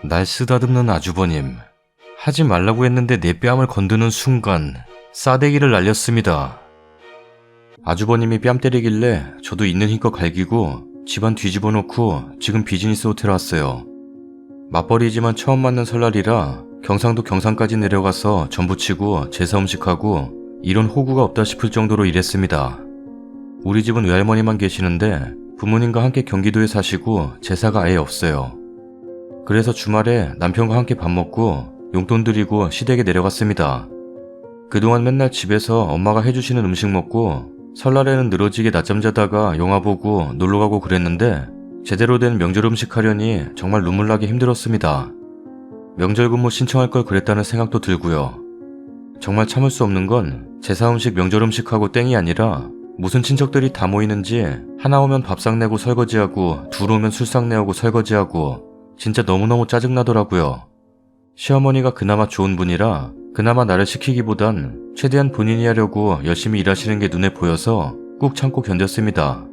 날 쓰다듬는 아주버님. 하지 말라고 했는데 내 뺨을 건드는 순간 싸대기를 날렸습니다. 아주버님이 뺨 때리길래 저도 있는 힘껏 갈기고 집안 뒤집어 놓고 지금 비즈니스 호텔 왔어요. 맞벌이지만 처음 맞는 설날이라 경상도 경산까지 내려가서 전부치고 제사 음식하고 이런 호구가 없다 싶을 정도로 일했습니다. 우리 집은 외할머니만 계시는데 부모님과 함께 경기도에 사시고 제사가 아예 없어요. 그래서 주말에 남편과 함께 밥 먹고 용돈 드리고 시댁에 내려갔습니다. 그동안 맨날 집에서 엄마가 해주시는 음식 먹고 설날에는 늘어지게 낮잠 자다가 영화 보고 놀러가고 그랬는데 제대로 된 명절 음식 하려니 정말 눈물 나게 힘들었습니다. 명절 근무 신청할 걸 그랬다는 생각도 들고요. 정말 참을 수 없는 건 제사 음식 명절 음식하고 땡이 아니라 무슨 친척들이 다 모이는지 하나 오면 밥상 내고 설거지하고 둘 오면 술상 내오고 설거지하고 진짜 너무너무 짜증나더라고요. 시어머니가 그나마 좋은 분이라 그나마 나를 시키기보단 최대한 본인이 하려고 열심히 일하시는 게 눈에 보여서 꾹 참고 견뎠습니다.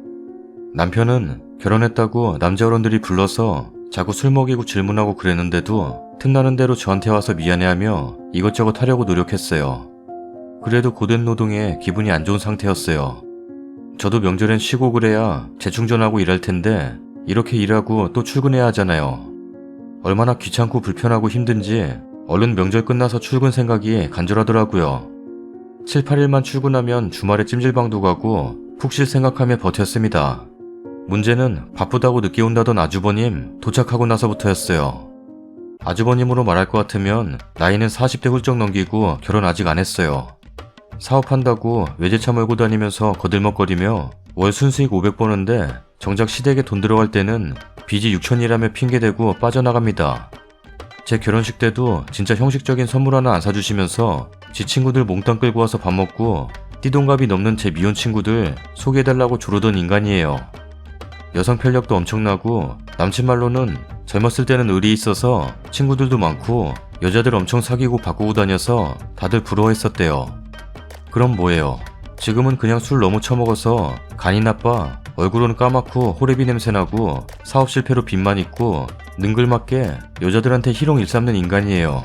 남편은 결혼했다고 남자 어른들이 불러서 자꾸 술 먹이고 질문하고 그랬는데도 틈나는 대로 저한테 와서 미안해하며 이것저것 하려고 노력했어요. 그래도 고된 노동에 기분이 안 좋은 상태였어요. 저도 명절엔 쉬고 그래야 재충전하고 일할 텐데 이렇게 일하고 또 출근해야 하잖아요. 얼마나 귀찮고 불편하고 힘든지 얼른 명절 끝나서 출근 생각이 간절하더라고요. 7, 8일만 출근하면 주말에 찜질방도 가고 푹 쉴 생각하며 버텼습니다. 문제는 바쁘다고 늦게 온다던 아주버님 도착하고 나서부터였어요. 아주버님으로 말할 것 같으면 나이는 40대 훌쩍 넘기고 결혼 아직 안 했어요. 사업한다고 외제차 몰고 다니면서 거들먹거리며 월 순수익 500 버는데 정작 시댁에 돈 들어갈 때는 빚이 6천이라며 핑계대고 빠져나갑니다. 제 결혼식 때도 진짜 형식적인 선물 하나 안 사주시면서 지 친구들 몽땅 끌고 와서 밥 먹고 띠동갑이 넘는 제 미혼 친구들 소개해달라고 조르던 인간이에요. 여성 편력도 엄청나고 남친 말로는 젊었을 때는 의리 있어서 친구들도 많고 여자들 엄청 사귀고 바꾸고 다녀서 다들 부러워했었대요. 그럼 뭐예요? 지금은 그냥 술 너무 처먹어서 간이 나빠 얼굴은 까맣고 호레비 냄새나고 사업 실패로 빚만 있고 능글맞게 여자들한테 희롱 일삼는 인간이에요.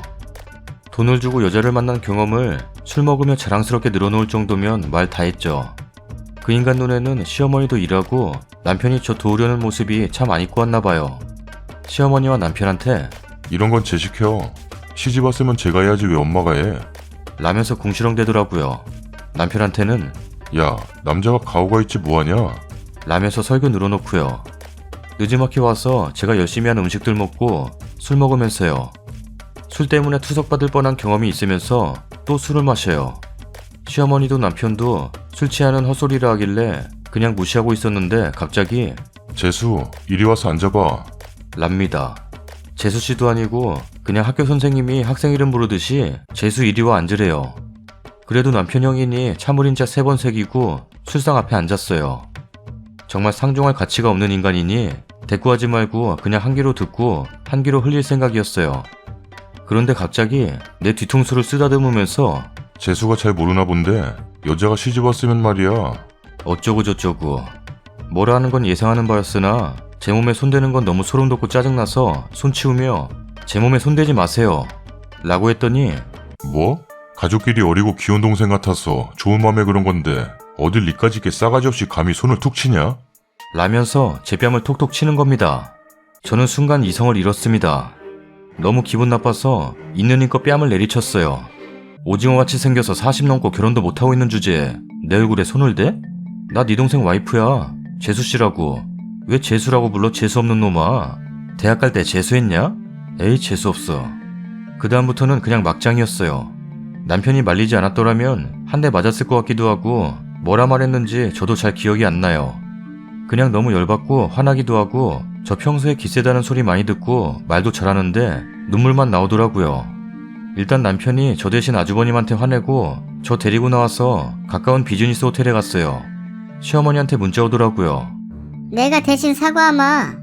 돈을 주고 여자를 만난 경험을 술 먹으며 자랑스럽게 늘어놓을 정도면 말 다 했죠. 그 인간 눈에는 시어머니도 일하고 남편이 저 도우려는 모습이 참 안 입고 왔나 봐요. 시어머니와 남편한테 이런 건 제 시켜. 시집 왔으면 제가 해야지 왜 엄마가 해. 라면서 궁시렁대더라고요. 남편한테는 야, 남자가 가오가 있지 뭐하냐. 라면서 설교 늘어놓고요. 늦지막히 와서 제가 열심히 하는 음식들 먹고 술 먹으면서요. 술 때문에 투석받을 뻔한 경험이 있으면서 또 술을 마셔요. 시어머니도 남편도 술 취하는 헛소리를 하길래 그냥 무시하고 있었는데 갑자기 재수, 이리 와서 앉아봐. 랍니다. 재수씨도 아니고 그냥 학교 선생님이 학생 이름 부르듯이 재수 이리 와 앉으래요. 그래도 남편 형이니 참을인자 3번 새기고 술상 앞에 앉았어요. 정말 상종할 가치가 없는 인간이니 대꾸하지 말고 그냥 한 귀로 듣고 한 귀로 흘릴 생각이었어요. 그런데 갑자기 내 뒤통수를 쓰다듬으면서 재수가 잘 모르나 본데 여자가 시집 왔으면 말이야. 어쩌고 저쩌고 뭐라 하는 건 예상하는 바였으나 제 몸에 손대는 건 너무 소름 돋고 짜증나서 손 치우며 제 몸에 손대지 마세요 라고 했더니 뭐? 가족끼리 어리고 귀여운 동생 같아서 좋은 맘에 그런 건데 어딜 니까지 게 싸가지 없이 감히 손을 툭 치냐? 라면서 제 뺨을 톡톡 치는 겁니다. 저는 순간 이성을 잃었습니다. 너무 기분 나빠서 있는 힘껏 뺨을 내리쳤어요. 오징어같이 생겨서 40 넘고 결혼도 못하고 있는 주제에 내 얼굴에 손을 대? 나 네 동생 와이프야. 재수씨라고. 왜 재수라고 불러 재수없는 놈아. 대학 갈 때 재수했냐? 에이 재수없어. 그 다음부터는 그냥 막장이었어요. 남편이 말리지 않았더라면 한 대 맞았을 것 같기도 하고 뭐라 말했는지 저도 잘 기억이 안 나요. 그냥 너무 열받고 화나기도 하고 저 평소에 기세다는 소리 많이 듣고 말도 잘하는데 눈물만 나오더라고요. 일단 남편이 저 대신 아주버님한테 화내고 저 데리고 나와서 가까운 비즈니스 호텔에 갔어요. 시어머니한테 문자 오더라고요. 내가 대신 사과하마.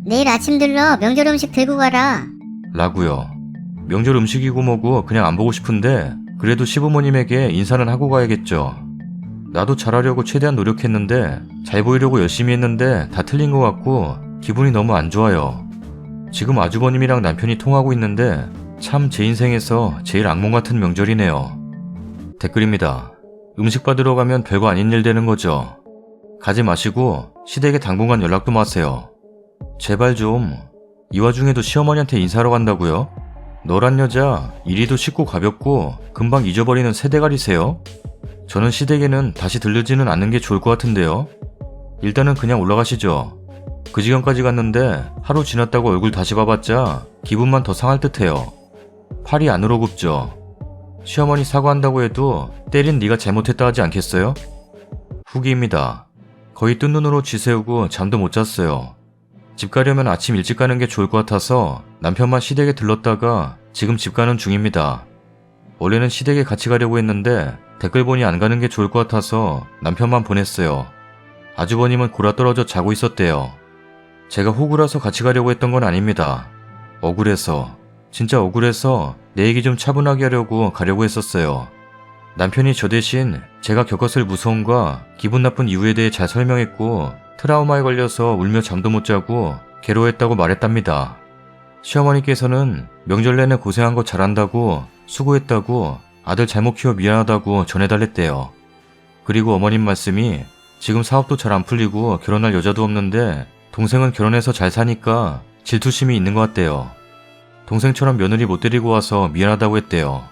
내일 아침 들러 명절 음식 들고 가라. 라고요. 명절 음식이고 뭐고 그냥 안 보고 싶은데 그래도 시부모님에게 인사는 하고 가야겠죠. 나도 잘하려고 최대한 노력했는데 잘 보이려고 열심히 했는데 다 틀린 것 같고 기분이 너무 안 좋아요. 지금 아주버님이랑 남편이 통하고 있는데 참 제 인생에서 제일 악몽 같은 명절이네요. 댓글입니다. 음식 받으러 가면 별거 아닌 일 되는 거죠. 가지 마시고 시댁에 당분간 연락도 마세요. 제발 좀. 이 와중에도 시어머니한테 인사하러 간다고요? 너란 여자 이리도 쉽고 가볍고 금방 잊어버리는 새대가리세요? 저는 시댁에는 다시 들르지는 않는 게 좋을 것 같은데요. 일단은 그냥 올라가시죠. 그 지경까지 갔는데 하루 지났다고 얼굴 다시 봐봤자 기분만 더 상할 듯해요. 팔이 안으로 굽죠. 시어머니 사과한다고 해도 때린 네가 잘못했다 하지 않겠어요? 후기입니다. 거의 뜬 눈으로 쥐세우고 잠도 못 잤어요. 집 가려면 아침 일찍 가는 게 좋을 것 같아서 남편만 시댁에 들렀다가 지금 집 가는 중입니다. 원래는 시댁에 같이 가려고 했는데 댓글 보니 안 가는 게 좋을 것 같아서 남편만 보냈어요. 아주버님은 골아떨어져 자고 있었대요. 제가 호구라서 같이 가려고 했던 건 아닙니다. 억울해서, 진짜 억울해서 내 얘기 좀 차분하게 하려고 가려고 했었어요. 남편이 저 대신 제가 겪었을 무서움과 기분 나쁜 이유에 대해 잘 설명했고 트라우마에 걸려서 울며 잠도 못 자고 괴로워했다고 말했답니다. 시어머니께서는 명절 내내 고생한 거 잘한다고 수고했다고 아들 잘못 키워 미안하다고 전해달랬대요. 그리고 어머님 말씀이 지금 사업도 잘 안 풀리고 결혼할 여자도 없는데 동생은 결혼해서 잘 사니까 질투심이 있는 것 같대요. 동생처럼 며느리 못 데리고 와서 미안하다고 했대요.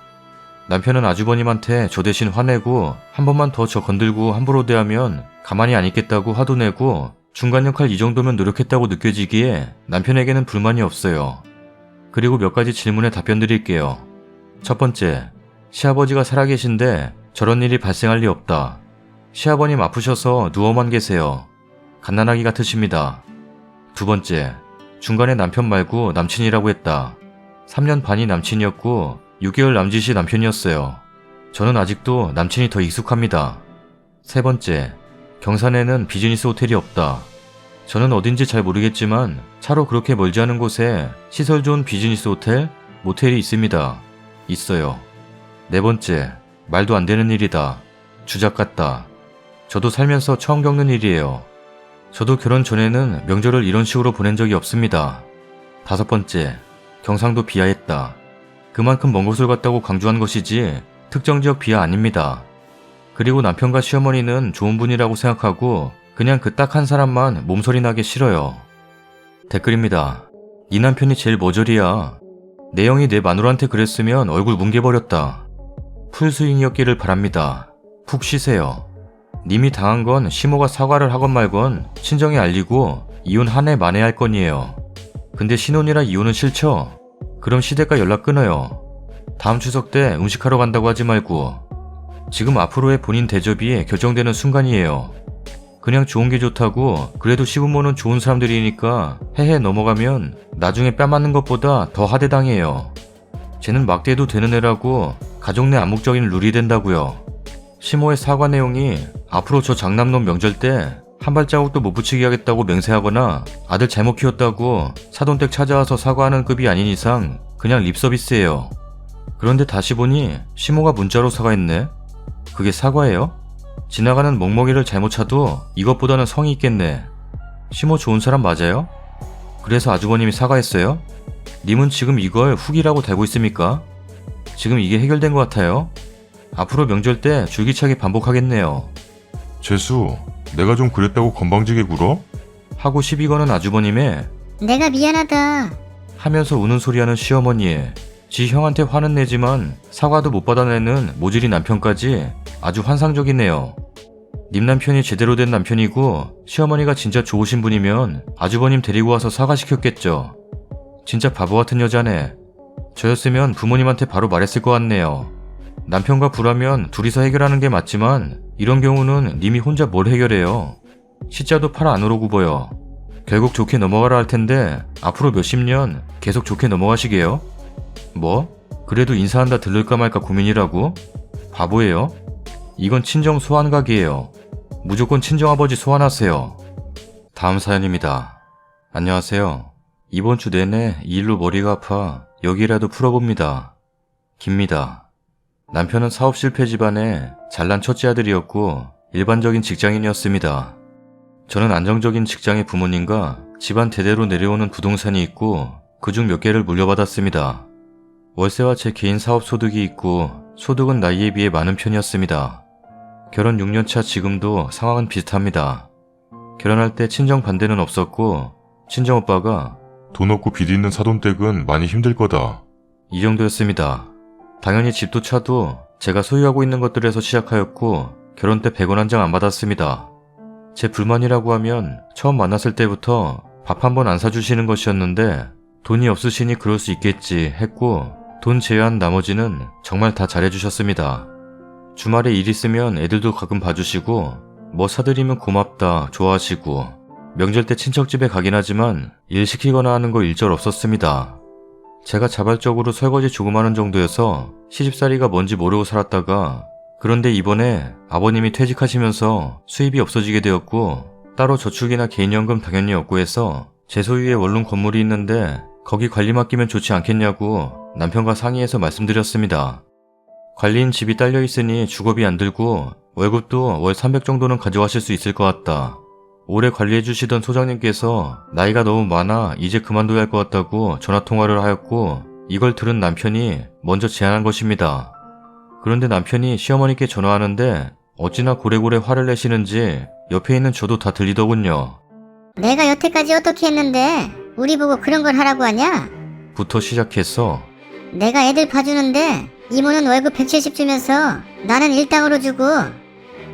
남편은 아주버님한테 저 대신 화내고 한 번만 더 저 건들고 함부로 대하면 가만히 안 있겠다고 화도 내고 중간 역할 이 정도면 노력했다고 느껴지기에 남편에게는 불만이 없어요. 그리고 몇 가지 질문에 답변 드릴게요. 첫 번째, 시아버지가 살아계신데 저런 일이 발생할 리 없다. 시아버님 아프셔서 누워만 계세요. 갓난아기 같으십니다. 두 번째, 중간에 남편 말고 남친이라고 했다. 3년 반이 남친이었고 6개월 남짓이 남편이었어요. 저는 아직도 남친이 더 익숙합니다. 세 번째, 경산에는 비즈니스 호텔이 없다. 저는 어딘지 잘 모르겠지만 차로 그렇게 멀지 않은 곳에 시설 좋은 비즈니스 호텔, 모텔이 있습니다. 있어요. 네 번째, 말도 안 되는 일이다. 주작 같다. 저도 살면서 처음 겪는 일이에요. 저도 결혼 전에는 명절을 이런 식으로 보낸 적이 없습니다. 다섯 번째, 경상도 비하했다. 그만큼 먼 곳을 갔다고 강조한 것이지 특정 지역 비하 아닙니다. 그리고 남편과 시어머니는 좋은 분이라고 생각하고 그냥 그 딱 한 사람만 몸소리 나게 싫어요. 댓글입니다. 네 남편이 제일 머저리야. 내영이 내 마누라한테 그랬으면 얼굴 뭉개버렸다. 풀스윙이었기를 바랍니다. 푹 쉬세요. 님이 당한 건 시모가 사과를 하건 말건 친정에 알리고 이혼 한 해 만에 할 건이에요. 근데 신혼이라 이혼은 싫죠? 그럼 시댁과 연락 끊어요. 다음 추석 때 음식하러 간다고 하지 말고. 지금 앞으로의 본인 대접이 결정되는 순간이에요. 그냥 좋은 게 좋다고 그래도 시부모는 좋은 사람들이니까 해해 넘어가면 나중에 뺨 맞는 것보다 더 하대당해요. 쟤는 막대도 되는 애라고 가족 내 암묵적인 룰이 된다고요. 시모의 사과 내용이 앞으로 저 장남놈 명절 때 한 발자국도 못 붙이게 하겠다고 맹세하거나 아들 잘못 키웠다고 사돈댁 찾아와서 사과하는 급이 아닌 이상 그냥 립서비스예요. 그런데 다시 보니 시모가 문자로 사과했네. 그게 사과예요? 지나가는 멍멍이를 잘못 차도 이것보다는 성의 있겠네. 시모 좋은 사람 맞아요? 그래서 아주버님이 사과했어요? 님은 지금 이걸 후기라고 달고 있습니까? 지금 이게 해결된 것 같아요? 앞으로 명절 때 줄기차게 반복하겠네요. 재수, 내가 좀 그랬다고 건방지게 굴어? 하고 시비 거는 아주버님의 내가 미안하다. 하면서 우는 소리하는 시어머니의 지 형한테 화는 내지만 사과도 못 받아내는 모질이 남편까지 아주 환상적이네요. 님 남편이 제대로 된 남편이고 시어머니가 진짜 좋으신 분이면 아주버님 데리고 와서 사과시켰겠죠. 진짜 바보 같은 여자네. 저였으면 부모님한테 바로 말했을 것 같네요. 남편과 불하면 둘이서 해결하는 게 맞지만 이런 경우는 님이 혼자 뭘 해결해요. 시자도 팔 안으로 굽어요. 결국 좋게 넘어가라 할 텐데 앞으로 몇십 년 계속 좋게 넘어가시게요? 뭐? 그래도 인사한다 들를까 말까 고민이라고? 바보예요? 이건 친정 소환각이에요. 무조건 친정아버지 소환하세요. 다음 사연입니다. 안녕하세요. 이번 주 내내 이 일로 머리가 아파 여기라도 풀어봅니다. 깁니다. 남편은 사업 실패 집안에 잘난 첫째 아들이었고 일반적인 직장인이었습니다. 저는 안정적인 직장의 부모님과 집안 대대로 내려오는 부동산이 있고 그중 몇 개를 물려받았습니다. 월세와 제 개인 사업 소득이 있고 소득은 나이에 비해 많은 편이었습니다. 결혼 6년차 지금도 상황은 비슷합니다. 결혼할 때 친정 반대는 없었고 친정오빠가 돈 없고 빚 있는 사돈댁은 많이 힘들 거다. 이 정도였습니다. 당연히 집도 차도 제가 소유하고 있는 것들에서 시작하였고 결혼 때 100원 한 장 안 받았습니다. 제 불만이라고 하면 처음 만났을 때부터 밥 한 번 안 사주시는 것이었는데 돈이 없으시니 그럴 수 있겠지 했고 돈 제외한 나머지는 정말 다 잘해주셨습니다. 주말에 일 있으면 애들도 가끔 봐주시고 뭐 사드리면 고맙다 좋아하시고 명절 때 친척집에 가긴 하지만 일 시키거나 하는 거 일절 없었습니다. 제가 자발적으로 설거지 조금 하는 정도여서 시집살이가 뭔지 모르고 살았다가 그런데 이번에 아버님이 퇴직하시면서 수입이 없어지게 되었고 따로 저축이나 개인연금 당연히 없고 해서 제 소유의 원룸 건물이 있는데 거기 관리 맡기면 좋지 않겠냐고 남편과 상의해서 말씀드렸습니다. 관리인 집이 딸려 있으니 주거비 안 들고 월급도 월 300 정도는 가져가실 수 있을 것 같다. 오래 관리해 주시던 소장님께서 나이가 너무 많아 이제 그만둬야 할 것 같다고 전화통화를 하였고 이걸 들은 남편이 먼저 제안한 것입니다. 그런데 남편이 시어머니께 전화하는데 어찌나 고래고래 화를 내시는지 옆에 있는 저도 다 들리더군요. 내가 여태까지 어떻게 했는데 우리 보고 그런 걸 하라고 하냐? 부터 시작해서 내가 애들 봐주는데 이모는 월급 170 주면서 나는 일당으로 주고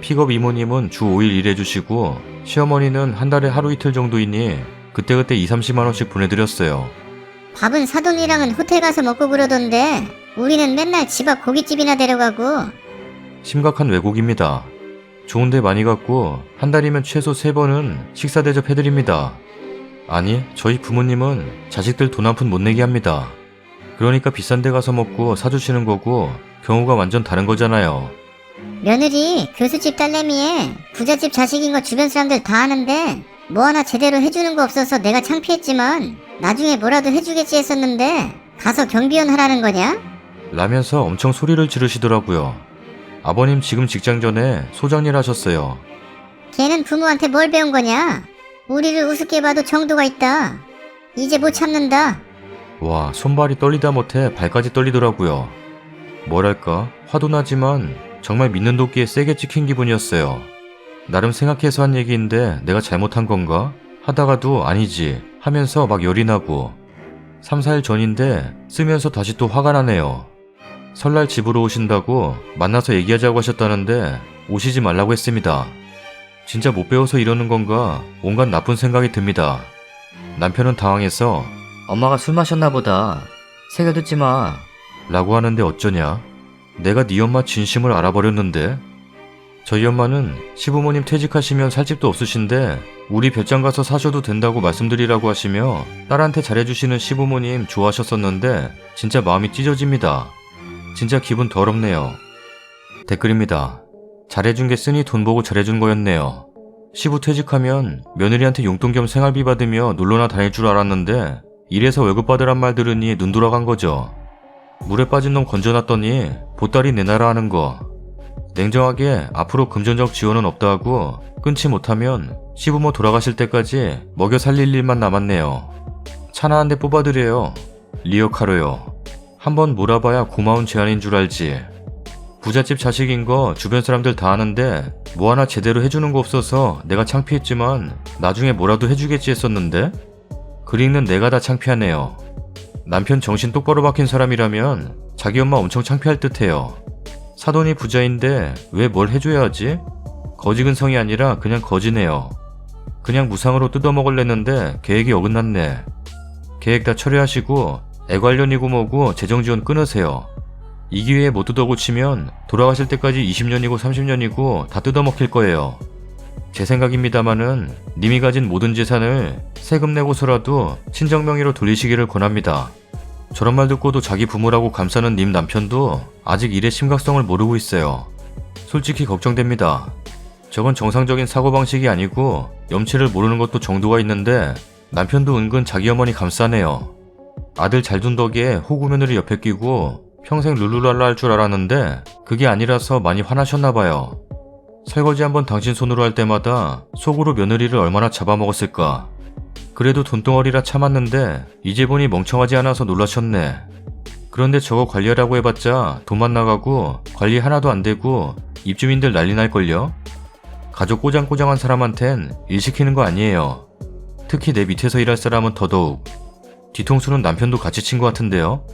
픽업 이모님은 주 5일 일해주시고 시어머니는 한 달에 하루 이틀 정도이니 그때그때 20-30만원씩 보내드렸어요. 밥은 사돈이랑은 호텔 가서 먹고 그러던데 우리는 맨날 집 앞 고깃집이나 데려가고. 심각한 왜곡입니다. 좋은데 많이 갔고 한 달이면 최소 3번은 식사 대접해드립니다. 아니 저희 부모님은 자식들 돈 한 푼 못 내게 합니다. 그러니까 비싼 데 가서 먹고 사주시는 거고 경우가 완전 다른 거잖아요. 며느리 교수집 딸내미에 부잣집 자식인 거 주변 사람들 다 아는데 뭐 하나 제대로 해주는 거 없어서 내가 창피했지만 나중에 뭐라도 해주겠지 했었는데 가서 경비원 하라는 거냐? 라면서 엄청 소리를 지르시더라고요. 아버님 지금 직장 전에 소장일 하셨어요. 걔는 부모한테 뭘 배운 거냐? 우리를 우습게 봐도 정도가 있다. 이제 못 참는다. 와 손발이 떨리다 못해 발까지 떨리더라고요. 뭐랄까 화도 나지만 정말 믿는 도끼에 세게 찍힌 기분이었어요. 나름 생각해서 한 얘기인데 내가 잘못한 건가? 하다가도 아니지 하면서 막 열이 나고 3-4일 전인데 쓰면서 다시 또 화가 나네요. 설날 집으로 오신다고 만나서 얘기하자고 하셨다는데 오시지 말라고 했습니다. 진짜 못 배워서 이러는 건가 온갖 나쁜 생각이 듭니다. 남편은 당황해서 엄마가 술 마셨나 보다. 새겨 듣지 마. 라고 하는데 어쩌냐? 내가 네 엄마 진심을 알아버렸는데? 저희 엄마는 시부모님 퇴직하시면 살 집도 없으신데 우리 별장 가서 사셔도 된다고 말씀드리라고 하시며 딸한테 잘해주시는 시부모님 좋아하셨었는데 진짜 마음이 찢어집니다. 진짜 기분 더럽네요. 댓글입니다. 잘해준 게 쓰니 돈 보고 잘해준 거였네요. 시부 퇴직하면 며느리한테 용돈 겸 생활비 받으며 놀러나 다닐 줄 알았는데 이래서 월급 받으란 말 들으니 눈 돌아간 거죠. 물에 빠진 놈 건져놨더니 보따리 내놔라 하는 거. 냉정하게 앞으로 금전적 지원은 없다 하고 끊지 못하면 시부모 돌아가실 때까지 먹여 살릴 일만 남았네요. 차나 한 대 뽑아드려요. 리어카로요. 한번 몰아봐야 고마운 제안인 줄 알지. 부잣집 자식인 거 주변 사람들 다 아는데 뭐 하나 제대로 해주는 거 없어서 내가 창피했지만 나중에 뭐라도 해주겠지 했었는데 글 읽는 내가 다 창피하네요. 남편 정신 똑바로 박힌 사람이라면 자기 엄마 엄청 창피할 듯해요. 사돈이 부자인데 왜 뭘 해줘야 하지? 거지근성이 아니라 그냥 거지네요. 그냥 무상으로 뜯어먹을랬는데 계획이 어긋났네. 계획 다 철회하시고 애 관련이고 뭐고 재정지원 끊으세요. 이 기회에 못 뜯어고치면 돌아가실 때까지 20년이고 30년이고 다 뜯어먹힐 거예요. 제 생각입니다마는 님이 가진 모든 재산을 세금 내고서라도 친정 명의로 돌리시기를 권합니다. 저런 말 듣고도 자기 부모라고 감싸는 님 남편도 아직 일의 심각성을 모르고 있어요. 솔직히 걱정됩니다. 저건 정상적인 사고방식이 아니고 염치를 모르는 것도 정도가 있는데 남편도 은근 자기 어머니 감싸네요. 아들 잘 둔 덕에 호구 며느리 옆에 끼고 평생 룰루랄라 할 줄 알았는데 그게 아니라서 많이 화나셨나봐요. 설거지 한번 당신 손으로 할 때마다 속으로 며느리를 얼마나 잡아먹었을까. 그래도 돈덩어리라 참았는데 이제 보니 멍청하지 않아서 놀라셨네. 그런데 저거 관리하라고 해봤자 돈만 나가고 관리 하나도 안 되고 입주민들 난리 날걸요? 가족 꼬장꼬장한 사람한텐 일 시키는 거 아니에요. 특히 내 밑에서 일할 사람은 더더욱. 뒤통수는 남편도 같이 친 것 같은데요.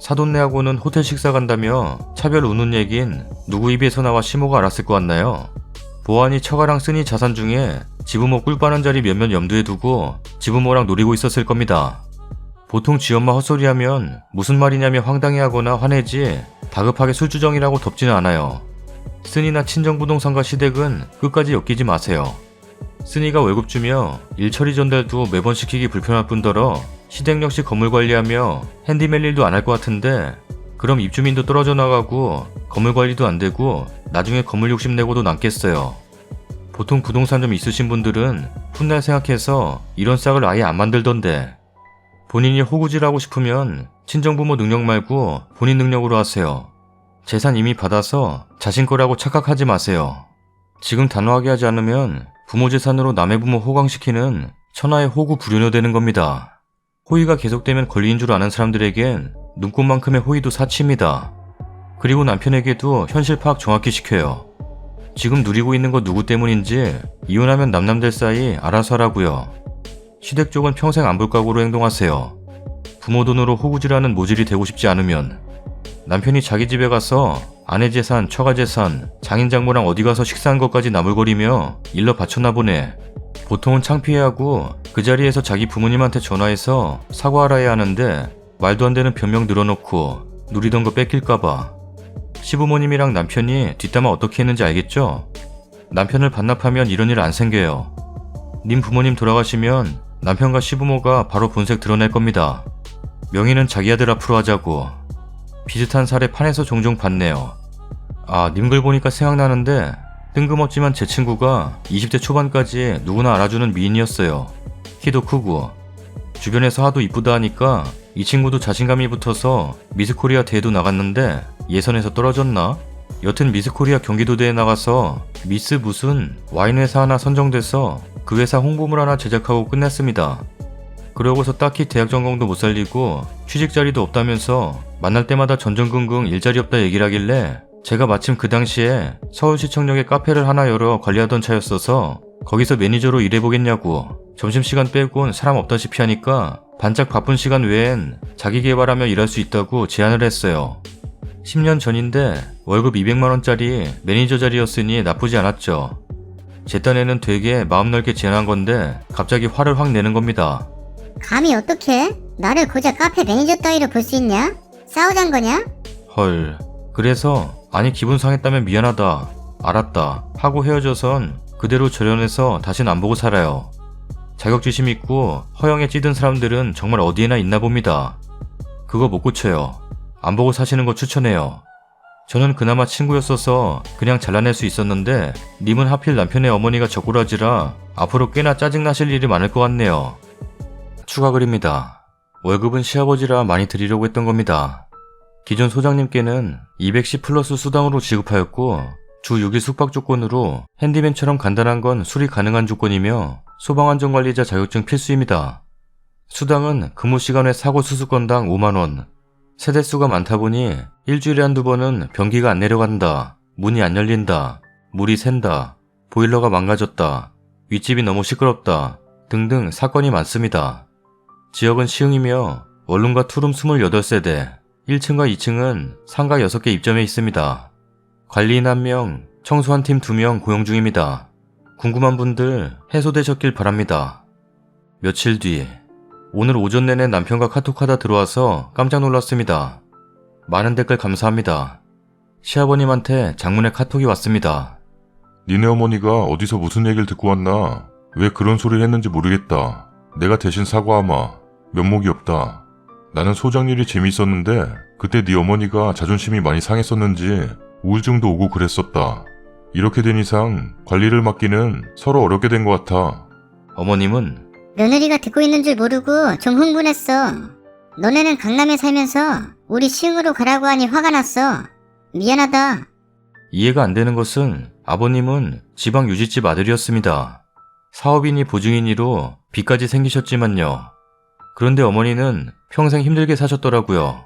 사돈네하고는 호텔 식사 간다며 차별 우는 얘긴 누구 입에서 나와 시모가 알았을 것 같나요? 보안이 처가랑 쓰니 자산 중에 지부모 꿀 빠는 자리 몇몇 염두에 두고 지부모랑 노리고 있었을 겁니다. 보통 지엄마 헛소리하면 무슨 말이냐며 황당해하거나 화내지 다급하게 술주정이라고 덮지는 않아요. 쓰니나 친정부동산과 시댁은 끝까지 엮이지 마세요. 쓰니가 월급 주며 일처리 전달도 매번 시키기 불편할 뿐더러 시댁 역시 건물 관리하며 핸디맨 일도 안 할 것 같은데 그럼 입주민도 떨어져 나가고 건물 관리도 안 되고 나중에 건물 욕심내고도 남겠어요. 보통 부동산 좀 있으신 분들은 훗날 생각해서 이런 싹을 아예 안 만들던데 본인이 호구질하고 싶으면 친정부모 능력 말고 본인 능력으로 하세요. 재산 이미 받아서 자신 거라고 착각하지 마세요. 지금 단호하게 하지 않으면 부모 재산으로 남의 부모 호강시키는 천하의 호구 불효녀 되는 겁니다. 호의가 계속되면 권리인 줄 아는 사람들에겐 눈꽃만큼의 호의도 사치입니다. 그리고 남편에게도 현실 파악 정확히 시켜요. 지금 누리고 있는 거 누구 때문인지 이혼하면 남남될 사이 알아서 하라고요. 시댁 쪽은 평생 안 볼 각오로 행동하세요. 부모 돈으로 호구질하는 모질이 되고 싶지 않으면 남편이 자기 집에 가서 아내 재산, 처가 재산, 장인 장모랑 어디 가서 식사한 것까지 나물거리며 일러 바쳤나 보네. 보통은 창피해하고 그 자리에서 자기 부모님한테 전화해서 사과하라야 하는데 말도 안 되는 변명 늘어놓고 누리던 거 뺏길까봐. 시부모님이랑 남편이 뒷담화 어떻게 했는지 알겠죠? 남편을 반납하면 이런 일 안 생겨요. 님 부모님 돌아가시면 남편과 시부모가 바로 본색 드러낼 겁니다. 명의는 자기 아들 앞으로 하자고. 비슷한 사례 판에서 종종 봤네요. 아, 님 글 보니까 생각나는데 뜬금없지만 제 친구가 20대 초반까지 누구나 알아주는 미인이었어요. 키도 크고. 주변에서 하도 이쁘다 하니까 이 친구도 자신감이 붙어서 미스코리아 대회도 나갔는데 예선에서 떨어졌나? 여튼 미스코리아 경기도대회 나가서 미스 무슨 와인 회사 하나 선정돼서 그 회사 홍보물 하나 제작하고 끝냈습니다. 그러고서 딱히 대학 전공도 못 살리고 취직 자리도 없다면서 만날 때마다 전전긍긍 일자리 없다 얘기를 하길래 제가 마침 그 당시에 서울시청역에 카페를 하나 열어 관리하던 차였어서 거기서 매니저로 일해보겠냐고 점심시간 빼곤 사람 없다시피 하니까 반짝 바쁜 시간 외엔 자기 개발하며 일할 수 있다고 제안을 했어요. 10년 전인데 월급 200만원짜리 매니저 자리였으니 나쁘지 않았죠. 제 딴에는 되게 마음 넓게 제안한 건데 갑자기 화를 확 내는 겁니다. 감히 어떻게? 나를 고작 카페 매니저 따위로 볼 수 있냐? 싸우잔 거냐? 헐. 그래서 아니 기분 상했다면 미안하다. 알았다. 하고 헤어져선 그대로 절연해서 다신 안 보고 살아요. 자격지심 있고 허영에 찌든 사람들은 정말 어디에나 있나 봅니다. 그거 못 고쳐요. 안 보고 사시는 거 추천해요. 저는 그나마 친구였어서 그냥 잘라낼 수 있었는데 님은 하필 남편의 어머니가 적구라지라 앞으로 꽤나 짜증나실 일이 많을 것 같네요. 추가 글입니다. 월급은 시아버지라 많이 드리려고 했던 겁니다. 기존 소장님께는 210 플러스 수당으로 지급하였고 주 6일 숙박 조건으로 핸디맨처럼 간단한 건 수리 가능한 조건이며 소방안전관리자 자격증 필수입니다. 수당은 근무시간 외 사고 수수 건당 5만원. 세대수가 많다 보니 일주일에 한두 번은 변기가 안 내려간다, 문이 안 열린다, 물이 샌다, 보일러가 망가졌다, 윗집이 너무 시끄럽다 등등 사건이 많습니다. 지역은 시흥이며 원룸과 투룸 28세대, 1층과 2층은 상가 6개 입점해 있습니다. 관리인 1명, 청소 한 팀 2명 고용 중입니다. 궁금한 분들 해소되셨길 바랍니다. 며칠 뒤, 오늘 오전 내내 남편과 카톡하다 들어와서 깜짝 놀랐습니다. 많은 댓글 감사합니다. 시아버님한테 장문의 카톡이 왔습니다. 니네 어머니가 어디서 무슨 얘기를 듣고 왔나? 왜 그런 소리를 했는지 모르겠다. 내가 대신 사과하마. 면목이 없다. 나는 소장 일이 재미있었는데 그때 네 어머니가 자존심이 많이 상했었는지 우울증도 오고 그랬었다. 이렇게 된 이상 관리를 맡기는 서로 어렵게 된 것 같아. 어머님은 며느리가 듣고 있는 줄 모르고 좀 흥분했어. 너네는 강남에 살면서 우리 시흥으로 가라고 하니 화가 났어. 미안하다. 이해가 안 되는 것은 아버님은 지방 유지집 아들이었습니다. 사업인이 보증인이로 빚까지 생기셨지만요. 그런데 어머니는 평생 힘들게 사셨더라고요.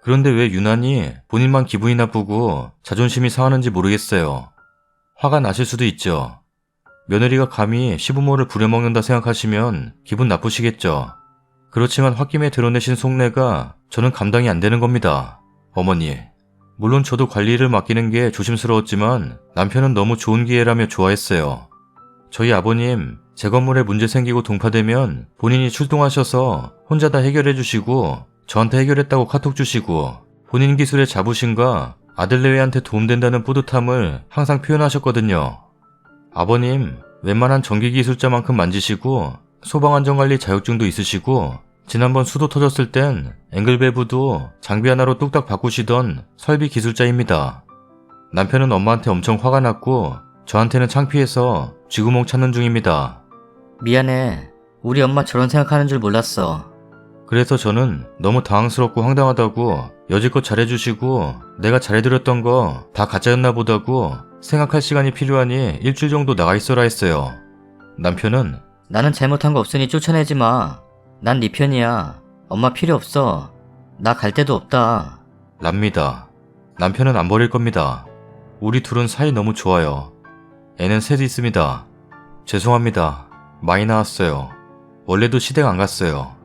그런데 왜 유난히 본인만 기분이 나쁘고 자존심이 상하는지 모르겠어요. 화가 나실 수도 있죠. 며느리가 감히 시부모를 부려먹는다 생각하시면 기분 나쁘시겠죠. 그렇지만 홧김에 드러내신 속내가 저는 감당이 안 되는 겁니다. 어머니. 물론 저도 관리를 맡기는 게 조심스러웠지만 남편은 너무 좋은 기회라며 좋아했어요. 저희 아버님 제 건물에 문제 생기고 동파되면 본인이 출동하셔서 혼자 다 해결해 주시고 저한테 해결했다고 카톡 주시고 본인 기술의 자부심과 아들내외한테 도움된다는 뿌듯함을 항상 표현하셨거든요. 아버님 웬만한 전기기술자만큼 만지시고 소방안전관리 자격증도 있으시고 지난번 수도 터졌을 땐 앵글밸브도 장비 하나로 뚝딱 바꾸시던 설비 기술자입니다. 남편은 엄마한테 엄청 화가 났고 저한테는 창피해서 쥐구멍 찾는 중입니다. 미안해. 우리 엄마 저런 생각하는 줄 몰랐어. 그래서 저는 너무 당황스럽고 황당하다고 여지껏 잘해주시고 내가 잘해드렸던 거 다 가짜였나 보다고 생각할 시간이 필요하니 일주일 정도 나가 있어라 했어요. 남편은 나는 잘못한 거 없으니 쫓아내지 마. 난 네 편이야. 엄마 필요 없어. 나 갈 데도 없다. 랍니다. 남편은 안 버릴 겁니다. 우리 둘은 사이 너무 좋아요. 애는 셋 있습니다. 죄송합니다. 많이 나왔어요. 원래도 시댁 안 갔어요.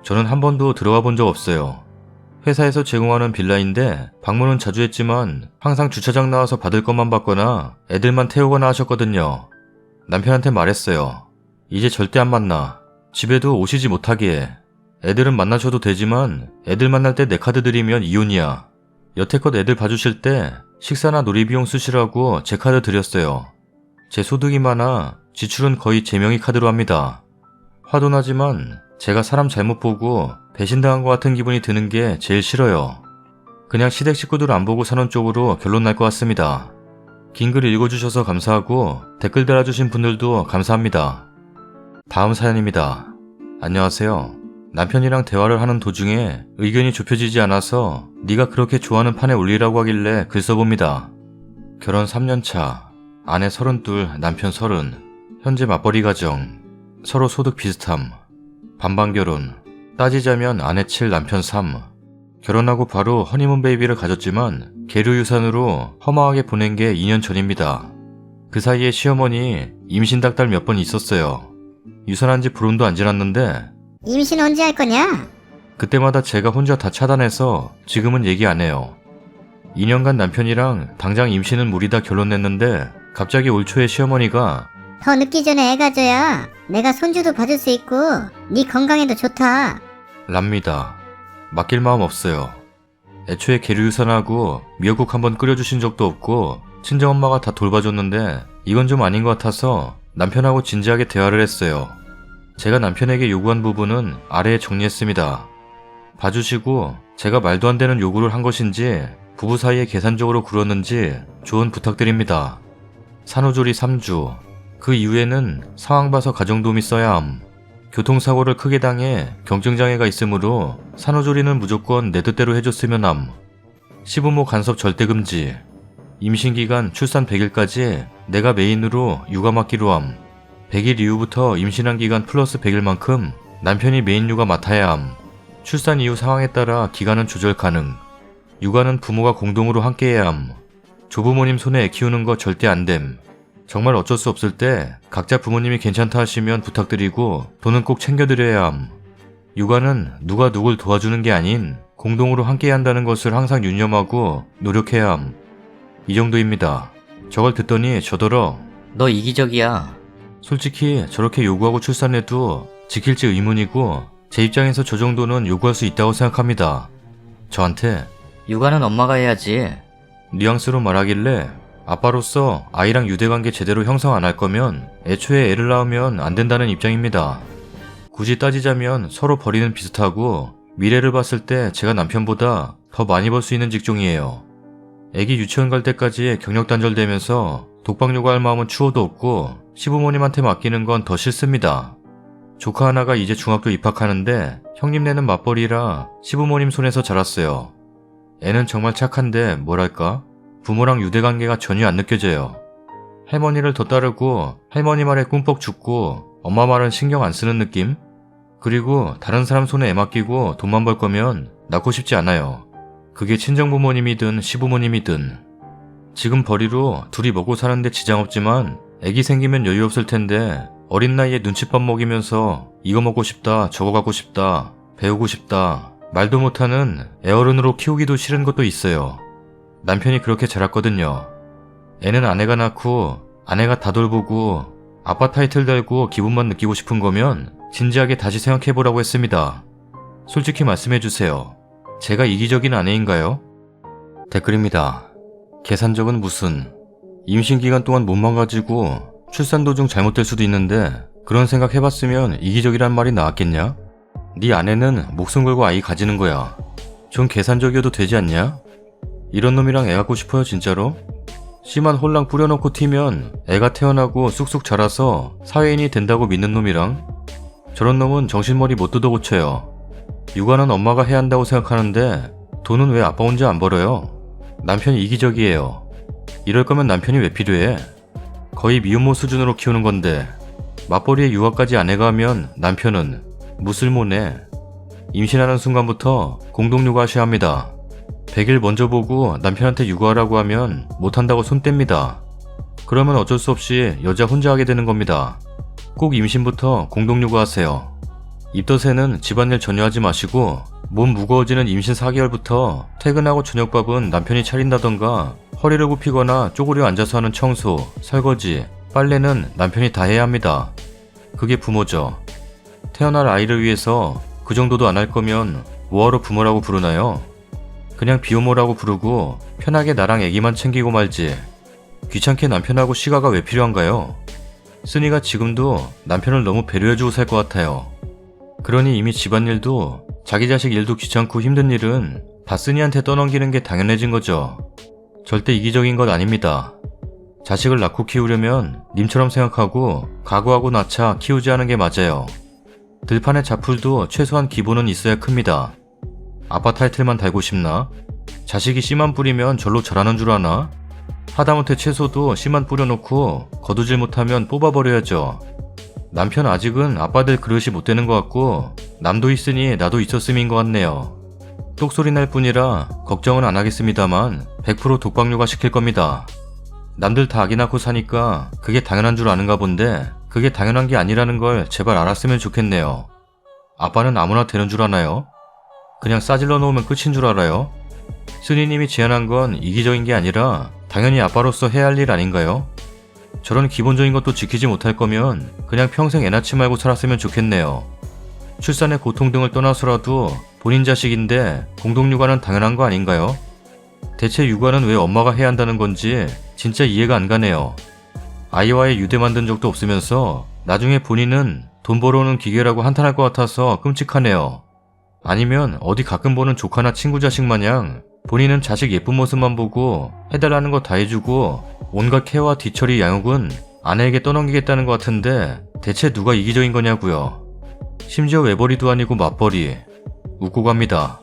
저는 한 번도 들어가 본 적 없어요. 회사에서 제공하는 빌라인데 방문은 자주 했지만 항상 주차장 나와서 받을 것만 받거나 애들만 태우거나 하셨거든요. 남편한테 말했어요. 이제 절대 안 만나. 집에도 오시지 못하게. 애들은 만나셔도 되지만 애들 만날 때 내 카드 드리면 이혼이야. 여태껏 애들 봐주실 때 식사나 놀이비용 쓰시라고 제 카드 드렸어요. 제 소득이 많아 지출은 거의 제 명의 카드로 합니다. 화도 나지만 제가 사람 잘못 보고 배신당한 것 같은 기분이 드는 게 제일 싫어요. 그냥 시댁 식구들 안 보고 사는 쪽으로 결론 날 것 같습니다. 긴 글 읽어주셔서 감사하고 댓글 달아주신 분들도 감사합니다. 다음 사연입니다. 안녕하세요. 남편이랑 대화를 하는 도중에 의견이 좁혀지지 않아서 네가 그렇게 좋아하는 판에 올리라고 하길래 글 써봅니다. 결혼 3년차, 아내 32, 남편 30, 현재 맞벌이 가정, 서로 소득 비슷함, 반반 결혼, 따지자면 아내 7, 남편 3. 결혼하고 바로 허니문 베이비를 가졌지만 계류 유산으로 허망하게 보낸 게 2년 전입니다. 그 사이에 시어머니 임신 닭달 몇 번 있었어요. 유산한 지 보름도 안 지났는데 임신 언제 할 거냐? 그때마다 제가 혼자 다 차단해서 지금은 얘기 안 해요. 2년간 남편이랑 당장 임신은 무리다 결론냈는데 갑자기 올 초에 시어머니가 더 늦기 전에 애 가져야 내가 손주도 봐줄 수 있고 네 건강에도 좋다. 랍니다. 맡길 마음 없어요. 애초에 계류 유산하고 미역국 한번 끓여주신 적도 없고 친정엄마가 다 돌봐줬는데 이건 좀 아닌 것 같아서 남편하고 진지하게 대화를 했어요. 제가 남편에게 요구한 부분은 아래에 정리했습니다. 봐주시고 제가 말도 안 되는 요구를 한 것인지 부부 사이에 계산적으로 굴었는지 조언 부탁드립니다. 산후조리 3주, 그 이후에는 상황 봐서 가정도우미 써야 함. 교통사고를 크게 당해 경증장애가 있으므로 산후조리는 무조건 내 뜻대로 해줬으면 함. 시부모 간섭 절대 금지. 임신기간 출산 100일까지 내가 메인으로 육아 맡기로 함. 100일 이후부터 임신한 기간 플러스 100일만큼 남편이 메인 육아 맡아야 함. 출산 이후 상황에 따라 기간은 조절 가능. 육아는 부모가 공동으로 함께해야 함. 조부모님 손에 애 키우는 거 절대 안 됨. 정말 어쩔 수 없을 때 각자 부모님이 괜찮다 하시면 부탁드리고 돈은 꼭 챙겨드려야 함. 육아는 누가 누굴 도와주는 게 아닌 공동으로 함께 한다는 것을 항상 유념하고 노력해야 함. 이 정도입니다. 저걸 듣더니 저더러 너 이기적이야. 솔직히 저렇게 요구하고 출산해도 지킬지 의문이고 제 입장에서 저 정도는 요구할 수 있다고 생각합니다. 저한테 육아는 엄마가 해야지. 뉘앙스로 말하길래 아빠로서 아이랑 유대관계 제대로 형성 안 할 거면 애초에 애를 낳으면 안 된다는 입장입니다. 굳이 따지자면 서로 벌이는 비슷하고 미래를 봤을 때 제가 남편보다 더 많이 벌 수 있는 직종이에요. 애기 유치원 갈 때까지 경력 단절되면서 독박 육아할 마음은 추워도 없고 시부모님한테 맡기는 건 더 싫습니다. 조카 하나가 이제 중학교 입학하는데 형님네는 맞벌이라 시부모님 손에서 자랐어요. 애는 정말 착한데 뭐랄까? 부모랑 유대관계가 전혀 안 느껴져요. 할머니를 더 따르고 할머니 말에 꿈뻑 죽고 엄마 말은 신경 안 쓰는 느낌? 그리고 다른 사람 손에 애 맡기고 돈만 벌 거면 낳고 싶지 않아요. 그게 친정부모님이든 시부모님이든. 지금 벌이로 둘이 먹고 사는데 지장 없지만 애기 생기면 여유 없을 텐데 어린 나이에 눈칫밥 먹이면서 이거 먹고 싶다, 저거 갖고 싶다, 배우고 싶다, 말도 못하는 애어른으로 키우기도 싫은 것도 있어요. 남편이 그렇게 자랐거든요. 애는 아내가 낳고 아내가 다 돌보고 아빠 타이틀 달고 기분만 느끼고 싶은 거면 진지하게 다시 생각해보라고 했습니다. 솔직히 말씀해주세요. 제가 이기적인 아내인가요? 댓글입니다. 계산적은 무슨. 임신 기간 동안 몸만 가지고 출산 도중 잘못될 수도 있는데 그런 생각 해봤으면 이기적이란 말이 나왔겠냐? 네 아내는 목숨 걸고 아이 가지는 거야. 좀 계산적이어도 되지 않냐? 이런 놈이랑 애 갖고 싶어요 진짜로? 씨만 홀랑 뿌려놓고 튀면 애가 태어나고 쑥쑥 자라서 사회인이 된다고 믿는 놈이랑? 저런 놈은 정신머리 못 뜯어 고쳐요. 육아는 엄마가 해야 한다고 생각하는데 돈은 왜 아빠 혼자 안 벌어요? 남편이 이기적이에요. 이럴 거면 남편이 왜 필요해? 거의 미혼모 수준으로 키우는 건데 맞벌이에 육아까지 아내가 하면 남편은 무슬모네. 임신하는 순간부터 공동육아하셔야 합니다. 100일 먼저 보고 남편한테 육아하라고 하면 못한다고 손 뗍니다. 그러면 어쩔 수 없이 여자 혼자 하게 되는 겁니다. 꼭 임신부터 공동육아하세요. 입덧에는 집안일 전혀 하지 마시고 몸 무거워지는 임신 4개월부터 퇴근하고 저녁밥은 남편이 차린다던가 허리를 굽히거나 쪼그려 앉아서 하는 청소, 설거지, 빨래는 남편이 다 해야 합니다. 그게 부모죠. 태어날 아이를 위해서 그 정도도 안 할 거면 뭐하러 부모라고 부르나요? 그냥 비호모라고 부르고 편하게 나랑 애기만 챙기고 말지. 귀찮게 남편하고 시가가 왜 필요한가요? 쓰니가 지금도 남편을 너무 배려해주고 살 것 같아요. 그러니 이미 집안일도 자기 자식 일도 귀찮고 힘든 일은 다 쓰니한테 떠넘기는 게 당연해진 거죠. 절대 이기적인 것 아닙니다. 자식을 낳고 키우려면 님처럼 생각하고 각오하고 낳자 키우지 하는 게 맞아요. 들판의 자풀도 최소한 기본은 있어야 큽니다. 아빠 타이틀만 달고 싶나? 자식이 씨만 뿌리면 절로 자라는 줄 아나? 하다못해 채소도 씨만 뿌려놓고 거두질 못하면 뽑아버려야죠. 남편 아직은 아빠 될 그릇이 못 되는 것 같고 남도 있으니 나도 있었음인 것 같네요. 똑소리 날 뿐이라 걱정은 안 하겠습니다만 100% 독박육아 시킬 겁니다. 남들 다 아기 낳고 사니까 그게 당연한 줄 아는가 본데 그게 당연한 게 아니라는 걸 제발 알았으면 좋겠네요. 아빠는 아무나 되는 줄 아나요? 그냥 싸질러 놓으면 끝인 줄 알아요? 스니님이 제안한 건 이기적인 게 아니라 당연히 아빠로서 해야 할 일 아닌가요? 저런 기본적인 것도 지키지 못할 거면 그냥 평생 애 낳지 말고 살았으면 좋겠네요. 출산의 고통 등을 떠나서라도 본인 자식인데 공동육아는 당연한 거 아닌가요? 대체 육아는 왜 엄마가 해야 한다는 건지 진짜 이해가 안 가네요. 아이와의 유대 만든 적도 없으면서 나중에 본인은 돈 벌어오는 기계라고 한탄할 것 같아서 끔찍하네요. 아니면 어디 가끔 보는 조카나 친구 자식 마냥 본인은 자식 예쁜 모습만 보고 해달라는 거 다 해주고 온갖 케어와 뒤처리 양육은 아내에게 떠넘기겠다는 것 같은데 대체 누가 이기적인 거냐고요. 심지어 외벌이도 아니고 맞벌이. 웃고 갑니다.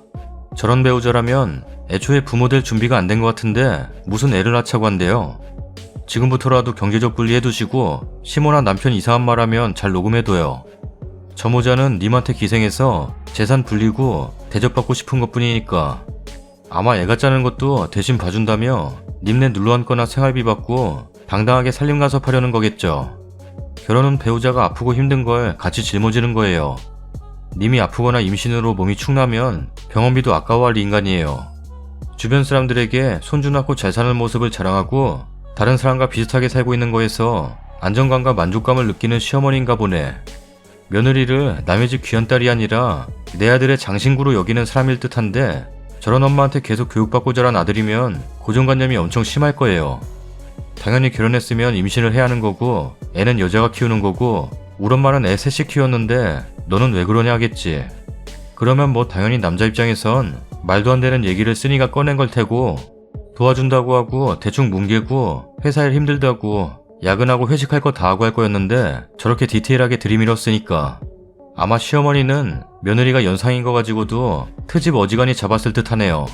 저런 배우자라면 애초에 부모 될 준비가 안 된 것 같은데 무슨 애를 낳자고 한대요. 지금부터라도 경제적 분리 해두시고 시모나 남편 이상한 말하면 잘 녹음해둬요. 저 모자는 님한테 기생해서 재산 불리고 대접받고 싶은 것뿐이니까. 아마 애가 짜는 것도 대신 봐준다며 님네 눌러앉거나 생활비 받고 당당하게 살림가섭하려는 거겠죠. 결혼은 배우자가 아프고 힘든 걸 같이 짊어지는 거예요. 님이 아프거나 임신으로 몸이 축나면 병원비도 아까워할 인간이에요. 주변 사람들에게 손주 낳고 잘 사는 모습을 자랑하고 다른 사람과 비슷하게 살고 있는 거에서 안정감과 만족감을 느끼는 시어머니인가 보네. 며느리를 남의 집 귀한딸이 아니라 내 아들의 장신구로 여기는 사람일 듯한데 저런 엄마한테 계속 교육받고 자란 아들이면 고정관념이 엄청 심할 거예요. 당연히 결혼했으면 임신을 해야 하는 거고 애는 여자가 키우는 거고 우리 엄마는 애 셋씩 키웠는데 너는 왜 그러냐 하겠지. 그러면 뭐 당연히 남자 입장에선 말도 안 되는 얘기를 쓰니가 꺼낸 걸 테고 도와준다고 하고 대충 뭉개고 회사 일 힘들다고 야근하고 회식할 거 다 하고 할 거였는데 저렇게 디테일하게 들이밀었으니까 아마 시어머니는 며느리가 연상인 거 가지고도 트집 어지간히 잡았을 듯 하네요.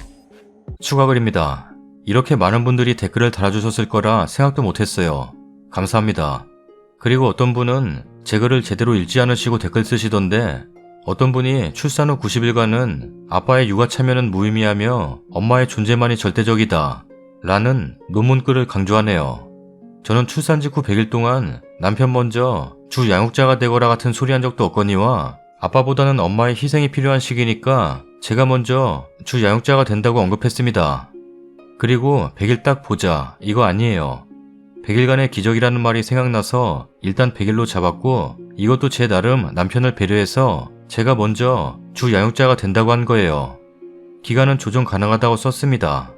추가 글입니다. 이렇게 많은 분들이 댓글을 달아주셨을 거라 생각도 못했어요. 감사합니다. 그리고 어떤 분은 제 글을 제대로 읽지 않으시고 댓글 쓰시던데 어떤 분이 출산 후 90일간은 아빠의 육아 참여는 무의미하며 엄마의 존재만이 절대적이다 라는 논문글을 강조하네요. 저는 출산 직후 100일 동안 남편 먼저 주 양육자가 되거라 같은 소리 한 적도 없거니와 아빠보다는 엄마의 희생이 필요한 시기니까 제가 먼저 주 양육자가 된다고 언급했습니다. 그리고 100일 딱 보자 이거 아니에요. 100일간의 기적이라는 말이 생각나서 일단 100일로 잡았고 이것도 제 나름 남편을 배려해서 제가 먼저 주 양육자가 된다고 한 거예요. 기간은 조정 가능하다고 썼습니다.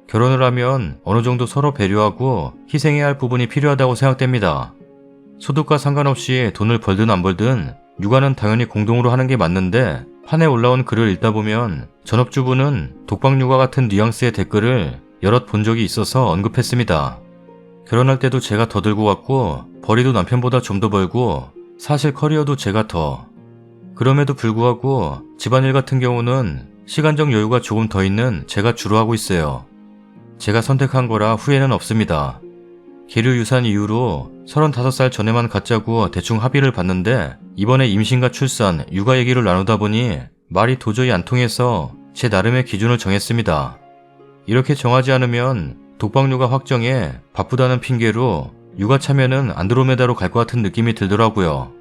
결혼을 하면 어느 정도 서로 배려하고 희생해야 할 부분이 필요하다고 생각됩니다. 소득과 상관없이 돈을 벌든 안 벌든 육아는 당연히 공동으로 하는 게 맞는데 판에 올라온 글을 읽다 보면 전업주부는 독박육아 같은 뉘앙스의 댓글을 여럿 본 적이 있어서 언급했습니다. 결혼할 때도 제가 더 들고 갔고 벌이도 남편보다 좀 더 벌고 사실 커리어도 제가 더. 그럼에도 불구하고 집안일 같은 경우는 시간적 여유가 조금 더 있는 제가 주로 하고 있어요. 제가 선택한 거라 후회는 없습니다. 계류 유산 이후로 35살 전에만 갖자고 대충 합의를 봤는데 이번에 임신과 출산, 육아 얘기를 나누다 보니 말이 도저히 안 통해서 제 나름의 기준을 정했습니다. 이렇게 정하지 않으면 독박육아 확정에 바쁘다는 핑계로 육아 참여는 안드로메다로 갈 것 같은 느낌이 들더라고요.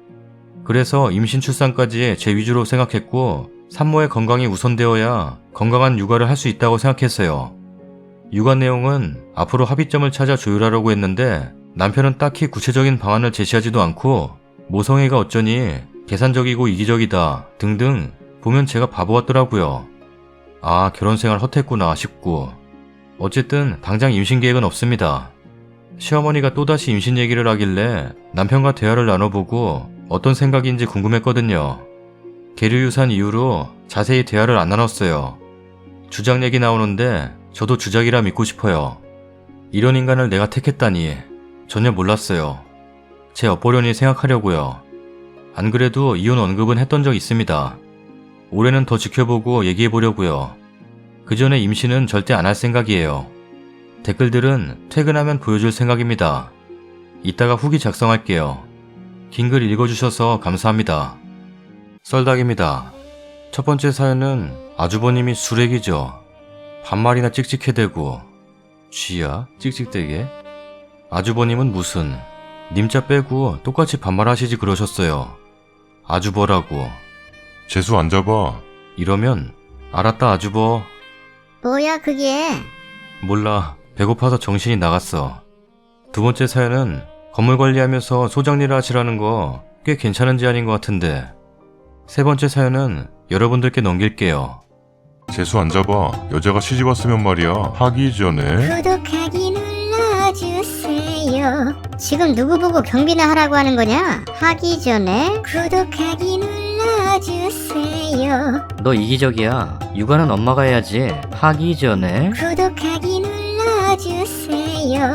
그래서 임신 출산까지 제 위주로 생각했고 산모의 건강이 우선되어야 건강한 육아를 할 수 있다고 생각했어요. 육아 내용은 앞으로 합의점을 찾아 조율하려고 했는데 남편은 딱히 구체적인 방안을 제시하지도 않고 모성애가 어쩌니 계산적이고 이기적이다 등등 보면 제가 바보 같더라고요. 아, 결혼생활 헛했구나 싶고. 어쨌든 당장 임신 계획은 없습니다. 시어머니가 또다시 임신 얘기를 하길래 남편과 대화를 나눠보고 어떤 생각인지 궁금했거든요. 계류유산 이후로 자세히 대화를 안 나눴어요. 주작 얘기 나오는데 저도 주작이라 믿고 싶어요. 이런 인간을 내가 택했다니 전혀 몰랐어요. 제 엇보려니 생각하려고요. 안 그래도 이혼 언급은 했던 적 있습니다. 올해는 더 지켜보고 얘기해보려고요. 그 전에 임신은 절대 안 할 생각이에요. 댓글들은 퇴근하면 보여줄 생각입니다. 이따가 후기 작성할게요. 긴 글 읽어주셔서 감사합니다. 썰닭입니다. 첫 번째 사연은 아주버님이 수레기죠. 반말이나 찍찍해대고 쥐야? 찍찍대게? 아주버님은 무슨 님자 빼고 똑같이 반말하시지 그러셨어요. 아주버라고. 재수 안 잡아. 이러면 알았다 아주버. 뭐야 그게? 몰라. 배고파서 정신이 나갔어. 두 번째 사연은 건물 관리하면서 소장일을 하시라는 거 꽤 괜찮은 제안인 것 같은데. 세 번째 사연은 여러분들께 넘길게요. 재수 안 잡아. 여자가 시집 왔으면 말이야. 하기 전에. 구독하기 눌러주세요. 지금 누구 보고 경비나 하라고 하는 거냐? 하기 전에 구독하기 눌러주세요. 너 이기적이야. 육아는 엄마가 해야지. 하기 전에. 구독하기 눌러주세요.